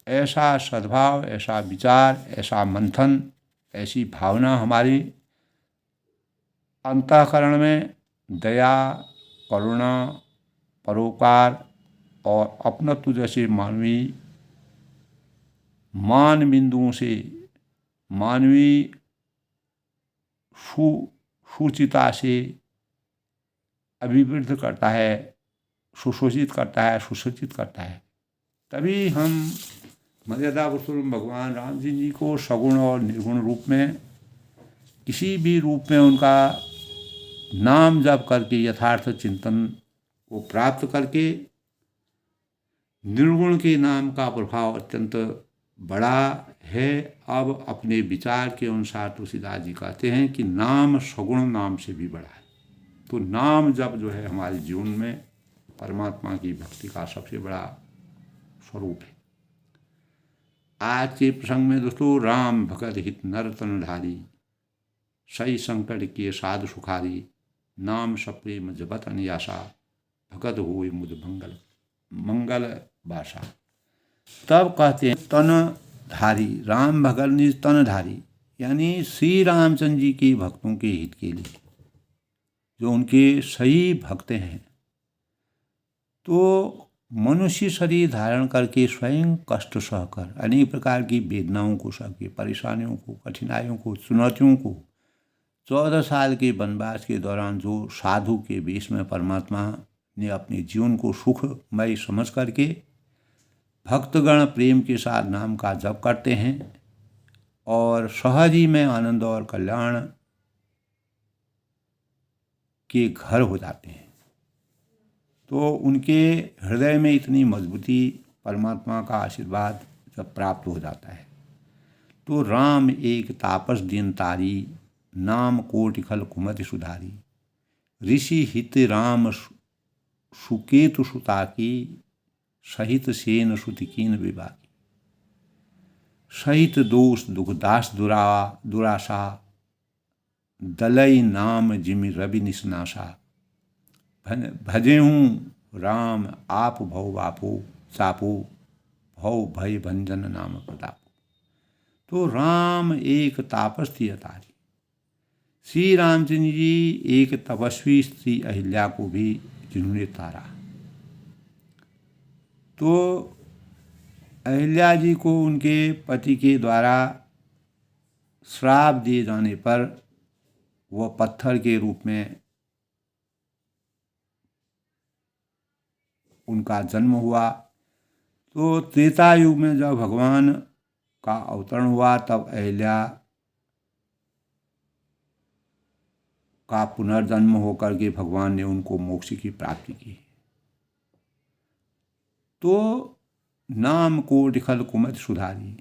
ऐसा सद्भाव, ऐसा विचार, ऐसा मंथन, ऐसी भावना हमारी अंतःकरण में दया, करुणा, परोपकार और अपनत्व जैसे मानवीय मान बिंदुओं से मानवीय सुचिता से अभिवृद्ध करता है, सुशोषित करता है, सुसूचित करता है। तभी हम मर्यादा पुरुषोत्तम भगवान राम जी को सगुण और निर्गुण रूप में, किसी भी रूप में उनका नाम जप करके यथार्थ चिंतन को प्राप्त करके, निर्गुण के नाम का प्रभाव अत्यंत बड़ा है। अब अपने विचार के अनुसार तुलसीदास जी कहते हैं कि नाम सगुण नाम से भी बड़ा है। तो नाम जप जो है हमारे जीवन में परमात्मा की भक्ति का सबसे बड़ा स्वरूप है। आज के प्रसंग में दोस्तों, राम भगत हित नर तन धारी, सही संकट के साधु सुखारी, नाम सप्रेम जपत अनियासा, भगत होय मुद मंगल भाषा। तब कहते हैं तनधारी, राम भगत निज तनधारी, यानी श्री रामचंद्र जी के भक्तों के हित के लिए, जो उनके सही भक्त हैं, तो मनुष्य शरीर धारण करके स्वयं कष्ट सहकर अनेक प्रकार की वेदनाओं को सहकर, परेशानियों को, कठिनाइयों को, चुनौतियों को 14 साल के वनवास के दौरान जो साधु के वेश में परमात्मा ने अपने जीवन को सुखमय समझ करके भक्तगण प्रेम के साथ नाम का जप करते हैं और सहज ही में आनंद और कल्याण के घर हो जाते हैं। तो उनके हृदय में इतनी मजबूती, परमात्मा का आशीर्वाद जब प्राप्त हो जाता है, तो राम एक तापस दिन तारी, नाम कोटिखल कुमति सुधारी, ऋषि हित राम सुकेतु सुता की, सहित सेन सुतिकीन विवाकी, सहित दोष दुखदास दुराशा, दलई नाम जिमि रवि निसनाशा, भजे हूँ राम आप भव बापू चापू, भव भय भंजन नाम प्रतापू। तो राम एक तापस थी अतारी, श्री रामचंद्र जी एक तपस्वी स्त्री अहिल्या को भी जिन्होंने तारा। तो अहिल्या जी को उनके पति के द्वारा श्राप दिए जाने पर वह पत्थर के रूप में उनका जन्म हुआ। तो त्रेता युग में जब भगवान का अवतरण हुआ, तब अहिल्या का पुनर्जन्म होकर के भगवान ने उनको मोक्ष की प्राप्ति की। तो नाम कोटिखल कुमति सुधारी,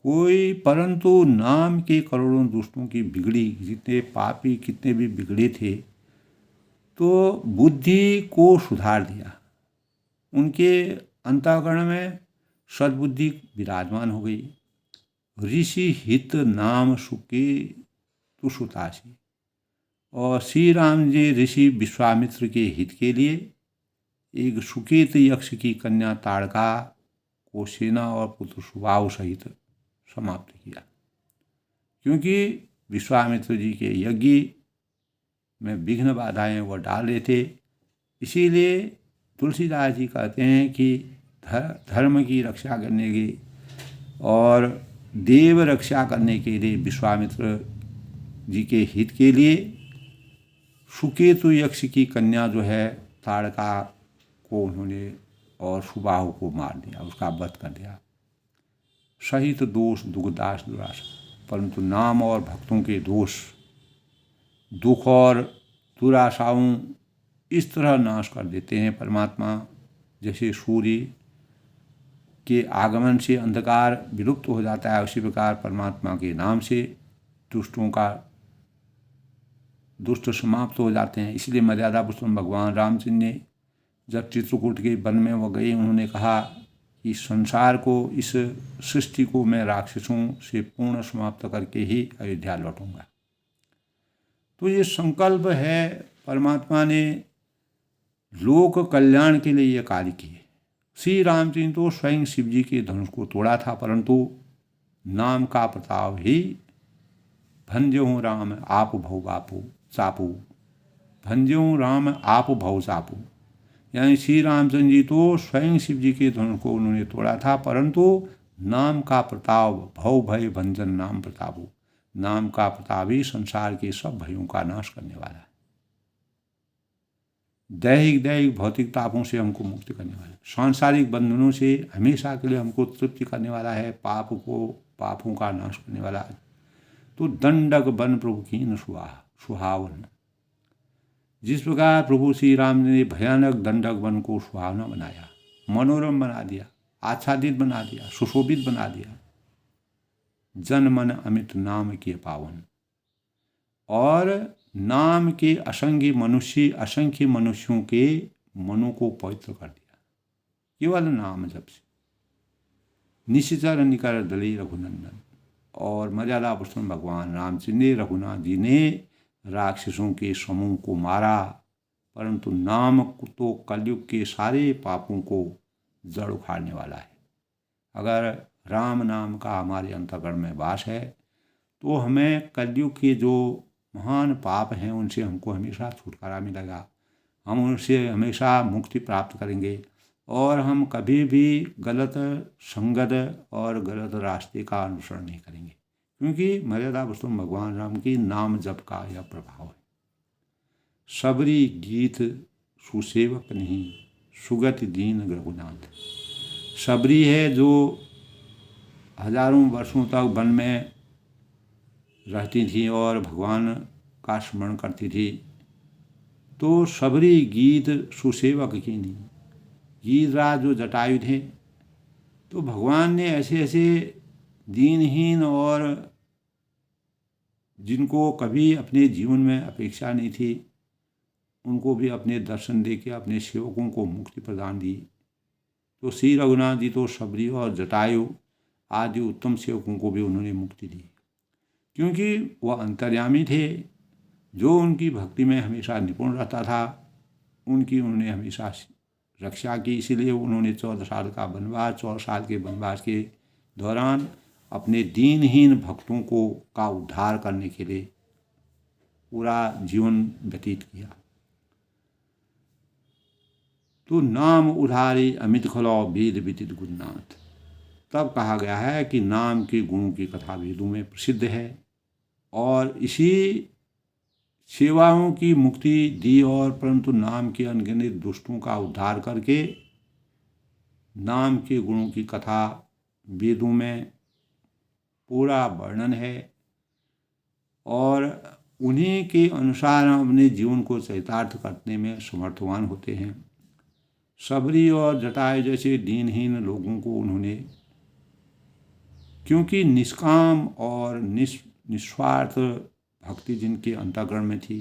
कोई परंतु नाम के करोड़ों दुष्टों की बिगड़ी, जितने पापी कितने भी बिगड़े थे, तो बुद्धि को सुधार दिया। उनके अंतःकरण में सद्बुद्धि विराजमान हो गई। ऋषि हित नाम सुके तु सुतासी, और श्री राम जी ऋषि विश्वामित्र के हित के लिए एक सुकेत यक्ष की कन्या ताड़का को सेना और पुत्र सुबाहु सहित समाप्त किया, क्योंकि विश्वामित्र जी के यज्ञ में विघ्न बाधाएं वह डाल रहे थे। इसीलिए तुलसीदास जी कहते हैं कि धर्म की रक्षा करने की और देव रक्षा करने के लिए विश्वामित्र जी के हित के लिए सुकेतु यक्ष की कन्या जो है ताड़का को उन्होंने और सुबाहु को मार दिया, उसका वध कर दिया। सहित दोष दुखदास दुराशा, परंतु नाम और भक्तों के दोष, दुख और दुराशाओं इस तरह नाश कर देते हैं परमात्मा। जैसे सूर्य के आगमन से अंधकार विलुप्त हो जाता है, उसी प्रकार परमात्मा के नाम से दुष्ट समाप्त हो जाते हैं। इसलिए मर्यादा पुरुषोत्तम भगवान रामचंद्र ने जब चित्रकूट के वन में वो गए, उन्होंने कहा कि संसार को, इस सृष्टि को मैं राक्षसों से पूर्ण समाप्त करके ही अयोध्या लौटूंगा। तो ये संकल्प है, परमात्मा ने लोक कल्याण के लिए ये कार्य किए। श्री रामचंद्र तो स्वयं शिव जी के धनुष को तोड़ा था, परंतु नाम का प्रताप ही भंजहूँ राम आप भव बापू चापू, भंजहूँ राम आप भव चापू, यानी श्री रामचंद्र जी तो स्वयं शिव जी के धनुष को उन्होंने तोड़ा था, परंतु नाम का प्रताप भव भय भंजन नाम प्रतापो। नाम का प्रताप ही संसार के सब भयों का नाश करने वाला है। दैहिक दैहिक भौतिक तापों से हमको मुक्त करने वाला है। सांसारिक बंधनों से हमेशा के लिए हमको तृप्ति करने वाला है। पापों का नाश करने वाला है। तो दंडक बन प्रभु कीन सुहावन। जिस प्रकार प्रभु श्री राम ने भयानक दंडक वन को सुहावना बनाया, मनोरम बना दिया, आच्छादित बना दिया, सुशोभित बना दिया, जन मन अमित नाम के पावन। और नाम के असंख्य मनुष्यों के मनों को पवित्र कर दिया केवल नाम जप से। निशिचर निकर दली रघुनंदन। और मर्यादा पुरुषोत्तम भगवान रामचंद्र ने रघुनाथ जी ने राक्षसों के समूह को मारा, परंतु नाम तो कलयुग के सारे पापों को जड़ उखाड़ने वाला है। अगर राम नाम का हमारे अंतःकरण में वास है तो हमें कलयुग के जो महान पाप हैं उनसे हमको हमेशा छुटकारा मिलेगा। हम उनसे हमेशा मुक्ति प्राप्त करेंगे और हम कभी भी गलत संगत और गलत रास्ते का अनुसरण नहीं करेंगे, क्योंकि मर्यादा पुरुषोत्तम भगवान राम की नाम जप का यह प्रभाव है। सबरी गीत सुसेवक नहीं सुगति दीन रघुनाथ। सबरी है जो हजारों वर्षों तक वन में रहती थी और भगवान का स्मरण करती थी, तो सबरी गीत सुसेवक की नहीं। गीतराज जो जटायु थे, तो भगवान ने ऐसे ऐसे दीनहीन और जिनको कभी अपने जीवन में अपेक्षा नहीं थी, उनको भी अपने दर्शन दे के अपने सेवकों को मुक्ति प्रदान दी। तो श्री रघुनाथ जी तो सबरी और जटायु आदि उत्तम सेवकों को भी उन्होंने मुक्ति दी, क्योंकि वह अंतर्यामी थे। जो उनकी भक्ति में हमेशा निपुण रहता था, उनकी उन्होंने हमेशा रक्षा की। इसीलिए उन्होंने 14 साल के वनवास के दौरान अपने दीनहीन भक्तों का उद्धार करने के लिए पूरा जीवन व्यतीत किया। तो नाम उधारी अमित खलो वेद विदित गुरुनाथ। तब कहा गया है कि नाम के गुणों की कथा वेदों में प्रसिद्ध है और इसी सेवाओं की मुक्ति दी, और परंतु नाम के अनगिनत दुष्टों का उद्धार करके नाम के गुणों की कथा वेदों में पूरा वर्णन है और उन्हीं के अनुसार हम अपने जीवन को चरितार्थ करने में समर्थवान होते हैं। सबरी और जटायु जैसे दीनहीन लोगों को उन्होंने, क्योंकि निष्काम और निस्वार्थ भक्ति जिनके अंतःकरण में थी,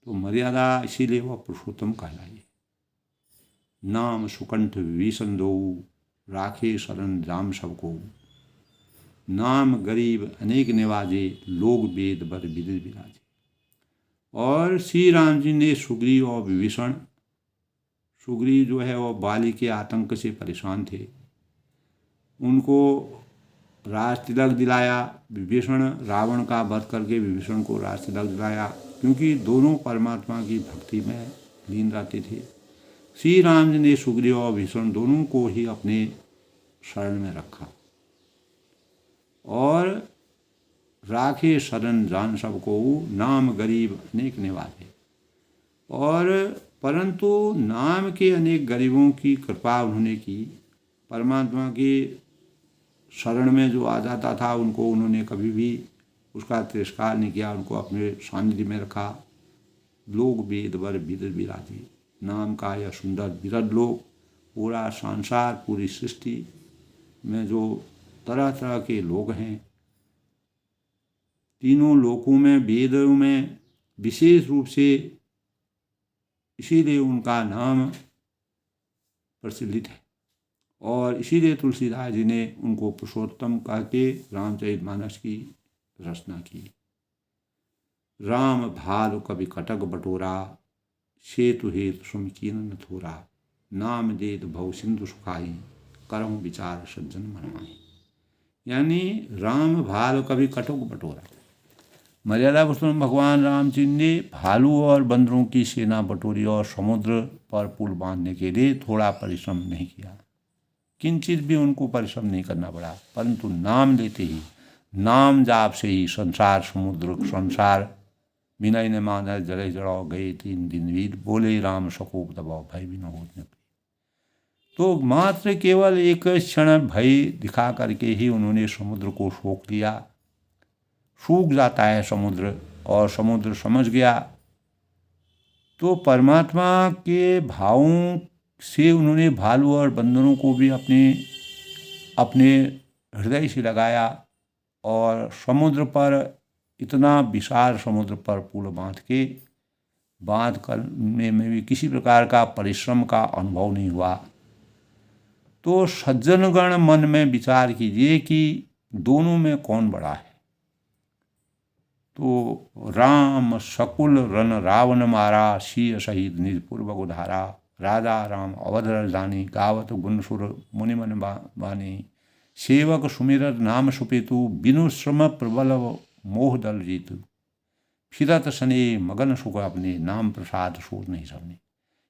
तो मर्यादा इसीलिए वह पुरुषोत्तम कहलाई। नाम सुकंठ विभीषण दो राखे शरण राम सबको। नाम गरीब अनेक निवाजे लोग वेद बर विदित विराजे। और श्री राम जी ने सुग्रीव और विभीषण, सुग्रीव जो है वह बाली के आतंक से परेशान थे, उनको राज तिलक दिलाया। विभीषण रावण का वध करके विभीषण को राज तिलक दिलाया, क्योंकि दोनों परमात्मा की भक्ति में लीन रहते थे। श्री राम जी ने सुग्रीव और विभीषण दोनों को ही अपने शरण में रखा और राखे शरण जान सबको नाम गरीब अनेक निवाजे। और परंतु नाम के अनेक गरीबों की कृपा उन्होंने की। परमात्मा की शरण में जो आ जाता था उनको उन्होंने कभी भी उसका तिरस्कार नहीं किया, उनको अपने सानिध्य में रखा। लोग वेद बर विदित विराजे। नाम का यह सुंदर विरध लोग, पूरा संसार पूरी सृष्टि में जो तरह तरह के लोग हैं, तीनों लोकों में वेदों में विशेष रूप से इसीलिए उनका नाम प्रचलित है। और इसीलिए तुलसीदास जी ने उनको पुरुषोत्तम कह के रामचरितमानस की रचना की। राम भालु कवि कटक बटोरा सेतु हेतु सुमकीन न थोरा। नाम देत भव सिंधु सुखाई करहु विचार सज्जन मनमाई। यानी राम भालु कवि कटक बटोरा। मर्यादा पुरुषोत्तम भगवान राम जी ने भालू और बंदरों की सेना बटोरी और समुद्र पर पुल बांधने के लिए थोड़ा परिश्रम नहीं किया। किंचित भी उनको परिश्रम नहीं करना पड़ा, परंतु नाम लेते ही, नाम जाप से ही संसार समुद्र संसार विनय ने माना जले जड़ाओ गए 3 दिन वीर, बोले राम सकोप दबाओ भय भी न हो। तो मात्र केवल एक क्षण भय दिखा करके ही उन्होंने समुद्र को सोख लिया। सूख जाता है समुद्र, और समुद्र समझ गया। तो परमात्मा के भावों से उन्होंने भालू और बंदरों को भी अपने हृदय से लगाया, और समुद्र पर इतना विशाल समुद्र पर पुल बांध करने में भी किसी प्रकार का परिश्रम का अनुभव नहीं हुआ। तो सज्जनगण मन में विचार कीजिए कि दोनों में कौन बड़ा है। तो राम सकुल रन रावण मारा, सिय सहित निज पूर्वक उधारा, राजा राम अवध राजधानी, गावत गुण सुर मुनि मन बानी, सेवक सुमिरत नाम सुपेतु, बिनु श्रम प्रबल मोह दल जीतु, फिरत सने मगन सुख अपने, नाम प्रसाद सोच नहीं सबने।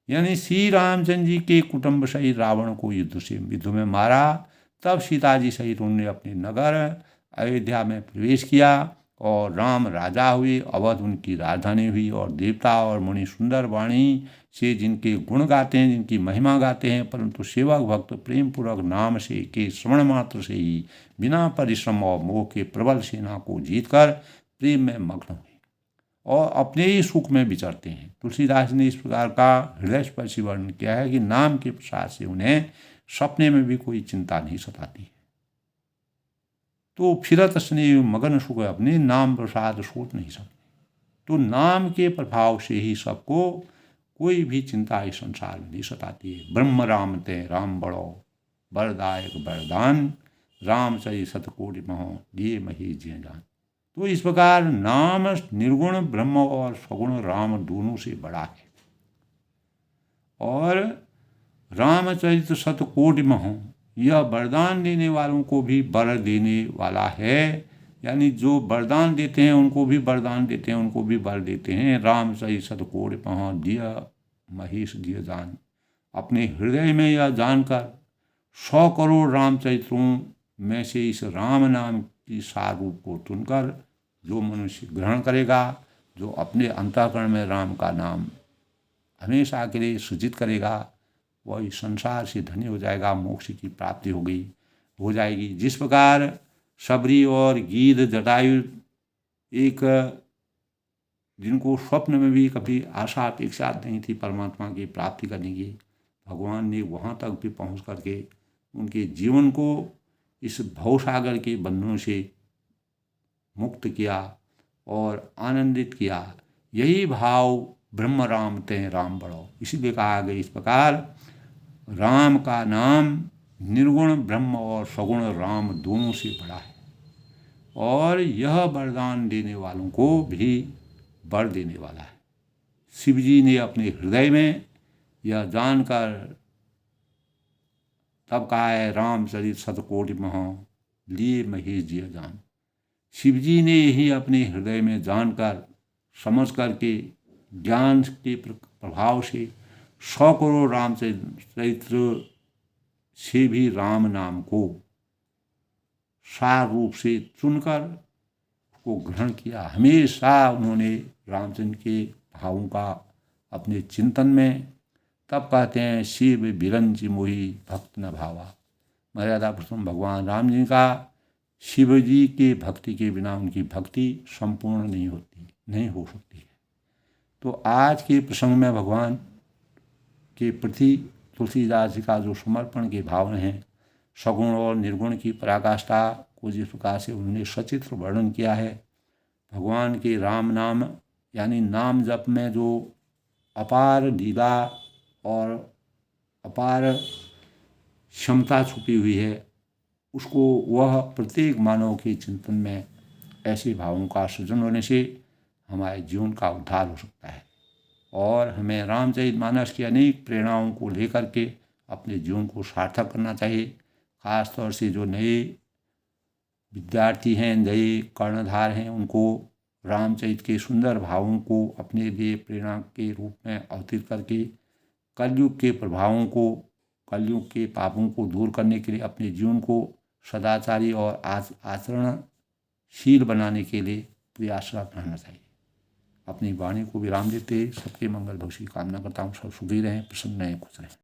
यानी श्री रामचंद्र जी के कुटुंब सहित रावण को युद्ध में मारा। तब सीता जी सहित उन्होंने अपने नगर अयोध्या में प्रवेश किया, और राम राजा हुए, अवध उनकी राजधानी हुई, और देवता और मुनि सुंदर वाणी से जिनके गुण गाते हैं, जिनकी महिमा गाते हैं, परंतु सेवक भक्त प्रेम पूर्वक नाम से के श्रवण मात्र से ही बिना परिश्रम और मोह के प्रबल सेना को जीतकर प्रेम में मग्न हुए और अपने ही सुख में विचरते हैं। तुलसीदास ने इस प्रकार का हृदय स्पर्शी वर्णन किया है कि नाम के प्रसाद से उन्हें सपने में भी कोई चिंता नहीं सताती है। तो फिरत स्नेह मगन सुख अपने, नाम प्रसाद सोच नहीं सकते। तो नाम के प्रभाव से ही सबको कोई भी चिंता इस संसार में नहीं सताती है। ब्रह्म राम ते राम बड़ो, बरदायक वरदान, राम चई सतकोटि महो, दिए मही जिय जान। तो इस प्रकार नाम निर्गुण ब्रह्म और सगुण राम दोनों से बड़ा है। और रामचरित शतकोटि महो, यह वरदान देने वालों को भी वर देने वाला है। यानी जो वरदान देते हैं उनको भी वरदान देते हैं, उनको भी वर देते हैं। रामचरित शतकोटि महो, दिय महेश दिय जान। अपने हृदय में यह जानकर 100 करोड़ रामचरित्रों में से इस राम नाम की सार रूप को चुनकर जो मनुष्य ग्रहण करेगा, जो अपने अंतःकरण में राम का नाम हमेशा के लिए सृजित करेगा, वही संसार से धन्य हो जाएगा, मोक्ष की प्राप्ति हो जाएगी। जिस प्रकार शबरी और गीध जटायु एक जिनको स्वप्न में भी कभी आशा अपेक्षा नहीं थी परमात्मा की प्राप्ति करने की, भगवान ने वहाँ तक भी पहुँच करके उनके जीवन को इस भवसागर के बंधनों से मुक्त किया और आनंदित किया। यही भाव ब्रह्म राम ते राम बड़ो, इसीलिए कहा गया इस प्रकार राम का नाम निर्गुण ब्रह्म और सगुण राम दोनों से बड़ा है, और यह वरदान देने वालों को भी वर देने वाला है। शिव जी ने अपने हृदय में यह जानकर तब कहा है, रामचरित शतकोटि महो, लिए महेश जिय जान। शिव जी ने ही अपने हृदय में जानकर समझ करके ज्ञान के प्रभाव से 100 करोड़ रामचरित्र से भी राम नाम को सार रूप से चुनकर उसको ग्रहण किया। हमेशा उन्होंने रामचंद्र के भावों का अपने चिंतन में, तब कहते हैं शिव बिरंज मोही भक्त न भावा। मर्यादा पुरुषोत्तम भगवान राम जी का शिव जी के भक्ति के बिना उनकी भक्ति संपूर्ण नहीं हो सकती है। तो आज के प्रसंग में भगवान के प्रति तुलसीदास जी का जो समर्पण के भाव हैं, सगुण और निर्गुण की पराकाष्ठा को जिस प्रकार से उन्होंने सचित्र वर्णन किया है, भगवान के राम नाम यानी नाम जप में जो अपार लीला और अपार क्षमता छुपी हुई है, उसको वह प्रत्येक मानव के चिंतन में ऐसे भावों का सृजन होने से हमारे जीवन का उद्धार हो सकता है। और हमें रामचरितमानस की अनेक प्रेरणाओं को लेकर के अपने जीवन को सार्थक करना चाहिए। खास तौर से जो नए विद्यार्थी हैं, नए कर्णधार हैं, उनको रामचरित के सुंदर भावों को अपने लिए प्रेरणा के रूप में अवतीर्ण करके कलयुग के प्रभावों को कलयुग के पापों को दूर करने के लिए अपने जीवन को सदाचारी और आचरणशील बनाने के लिए प्रयासरत रहना चाहिए। अपनी वाणी को विराम देते सबके मंगल भविष्य की कामना करता हूँ। सब सुखी रहें, प्रसन्न रहें, खुश रहें।